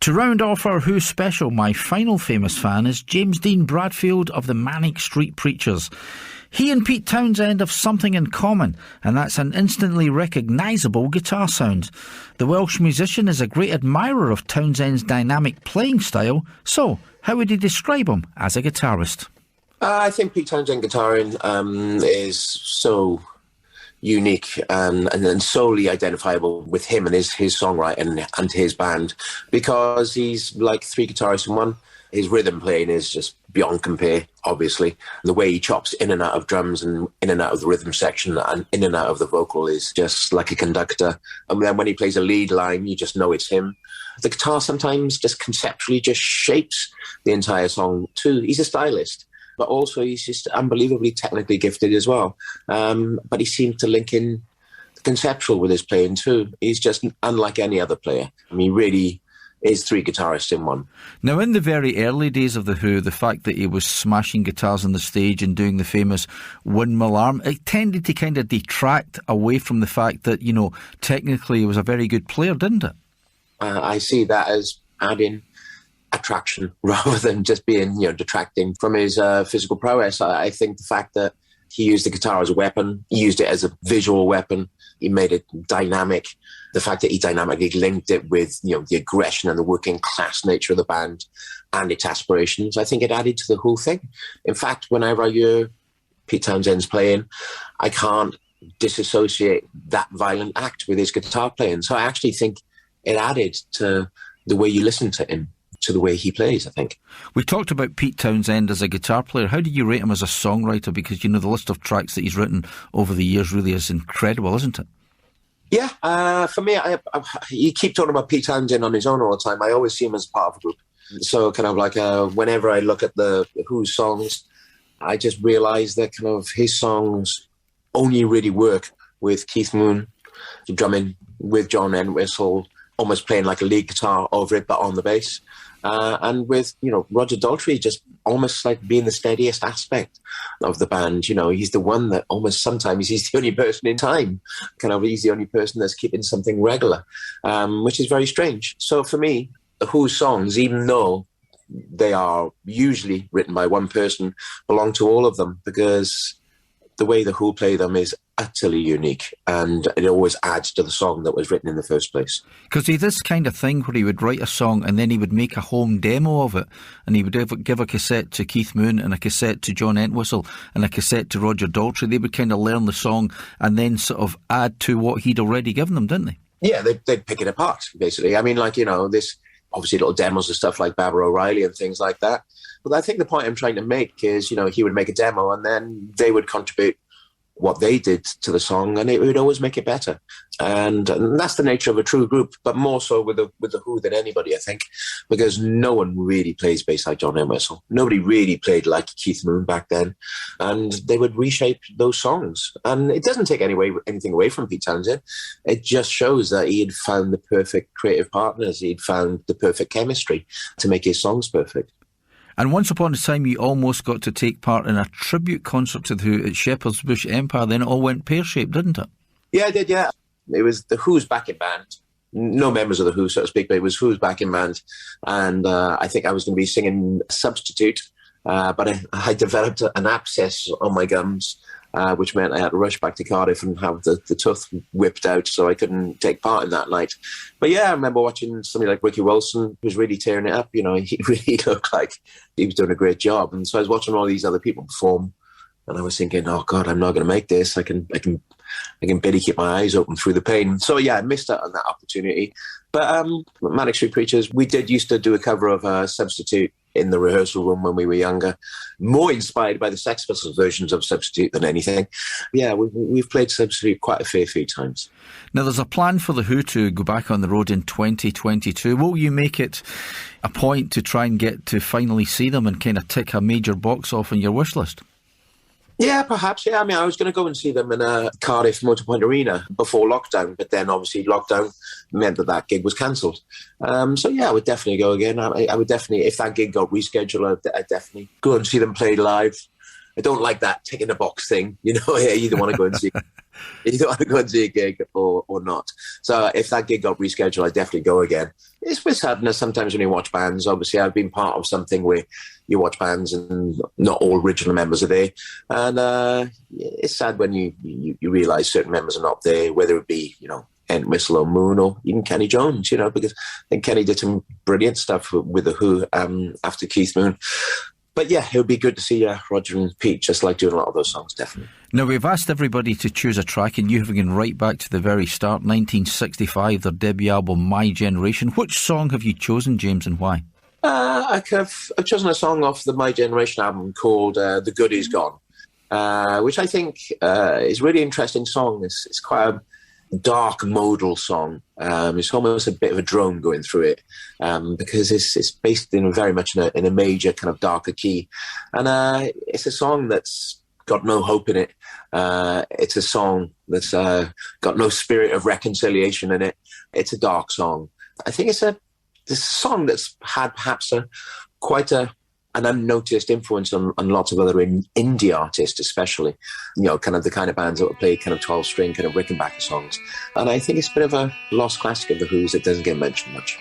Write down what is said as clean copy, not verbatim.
To round off our Who special, my final famous fan is James Dean Bradfield of the Manic Street Preachers. He and Pete Townsend have something in common, and that's an instantly recognisable guitar sound. The Welsh musician is a great admirer of Townsend's dynamic playing style, so how would he describe him as a guitarist? I think Pete Townsend guitaring is so unique and solely identifiable with him and his songwriting and his band, because he's like three guitarists in one. His rhythm playing is just beyond compare, obviously. The way he chops in and out of drums and in and out of the rhythm section and in and out of the vocal is just like a conductor. And then when he plays a lead line, you just know it's him. The guitar sometimes just conceptually just shapes the entire song too. He's a stylist, but also he's just unbelievably technically gifted as well. But he seems to link in the conceptual with his playing too. He's just unlike any other player. I mean, really is three guitarists in one. Now, in the very early days of The Who, the fact that he was smashing guitars on the stage and doing the famous windmill arm, it tended to kind of detract away from the fact that, you know, technically he was a very good player, didn't it? I see that as adding attraction rather than just being, detracting from his physical prowess. I think the fact that he used the guitar as a weapon, he used it as a visual weapon, he made it dynamic. The fact that he dynamically linked it with, the aggression and the working class nature of the band and its aspirations, I think it added to the whole thing. In fact, whenever I hear Pete Townsend's playing, I can't disassociate that violent act with his guitar playing. So I actually think it added to the way you listen to him, to the way he plays, I think. We talked about Pete Townsend as a guitar player. How do you rate him as a songwriter? Because, the list of tracks that he's written over the years really is incredible, isn't it? Yeah, for me, you keep talking about Pete Townsend on his own all the time. I always see him as part of a group. So kind of like whenever I look at the Who's songs, I just realise that kind of his songs only really work with Keith Moon drumming, with John Entwistle almost playing like a lead guitar over it, but on the bass. And with, Roger Daltrey just almost like being the steadiest aspect of the band. He's the one that almost sometimes he's the only person in time. He's the only person that's keeping something regular, which is very strange. So for me, the Who's songs, even though they are usually written by one person, belong to all of them, because the way the Who play them is utterly unique, and it always adds to the song that was written in the first place. Because he this kind of thing where he would write a song and then he would make a home demo of it, and he would give a cassette to Keith Moon and a cassette to John Entwistle and a cassette to Roger Daltrey. They would kind of learn the song and then sort of add to what he'd already given them, didn't they? Yeah, they'd pick it apart, basically. I mean, this obviously little demos and stuff like Barbara O'Reilly and things like that. But I think the point I'm trying to make is, he would make a demo and then they would contribute what they did to the song, and it would always make it better. And that's the nature of a true group, but more so with the Who than anybody, I think, because no one really plays bass like John Entwistle. Nobody really played like Keith Moon back then, and they would reshape those songs. And it doesn't take anything away from Pete Townsend. It just shows that he had found the perfect creative partners. He'd found the perfect chemistry to make his songs perfect. And once upon a time, you almost got to take part in a tribute concert to the Who at Shepherd's Bush Empire. Then it all went pear-shaped, didn't it? Yeah, it did, yeah. It was the Who's backing band. No members of the Who, so to speak, but it was Who's backing band. And I think I was going to be singing Substitute, but I developed an abscess on my gums, which meant I had to rush back to Cardiff and have the tooth whipped out, so I couldn't take part in that night. But yeah, I remember watching somebody like Ricky Wilson, who was really tearing it up. He really looked like he was doing a great job. And so I was watching all these other people perform, and I was thinking, oh God, I'm not going to make this. I can barely keep my eyes open through the pain. So yeah, I missed out on that opportunity. But Manic Street Preachers, we used to do a cover of Substitute in the rehearsal room when we were younger, more inspired by the Sex Pistols versions of Substitute than anything. Yeah, we've played Substitute quite a fair few times. Now, there's a plan for the Who to go back on the road in 2022. Will you make it a point to try and get to finally see them and kind of tick a major box off on your wish list? Yeah, perhaps. Yeah, I mean, I was going to go and see them in Cardiff Motorpoint Arena before lockdown, but then obviously lockdown meant that gig was cancelled. So yeah, I would definitely go again. I would definitely, if that gig got rescheduled, I'd definitely go and see them play live. I don't like that ticking the box thing, you either want to go and see either want to go and see a gig or not. So if that gig got rescheduled, I'd definitely go again. It's with sadness sometimes when you watch bands. Obviously, I've been part of something where you watch bands and not all original members are there. And it's sad when you realise certain members are not there, whether it be, Entwistle or Moon or even Kenny Jones, because I think Kenny did some brilliant stuff with The Who after Keith Moon. But yeah, it would be good to see Roger and Pete just like doing a lot of those songs, definitely. Now, we've asked everybody to choose a track, and you have gone right back to the very start, 1965, their debut album, My Generation. Which song have you chosen, James, and why? I've chosen a song off the My Generation album called The Good Is Gone, which I think is a really interesting song. It's quite a dark modal song. It's almost a bit of a drone going through it, because it's based in very much in a major kind of darker key, and it's a song that's got no hope in it. It's a song that's got no spirit of reconciliation in it. It's a dark song. I think it's a song that's had perhaps quite an unnoticed influence on lots of other indie artists, especially, kind of the kind of bands that would play kind of 12-string kind of Rickenbacker songs. And I think it's a bit of a lost classic of The Who's that doesn't get mentioned much.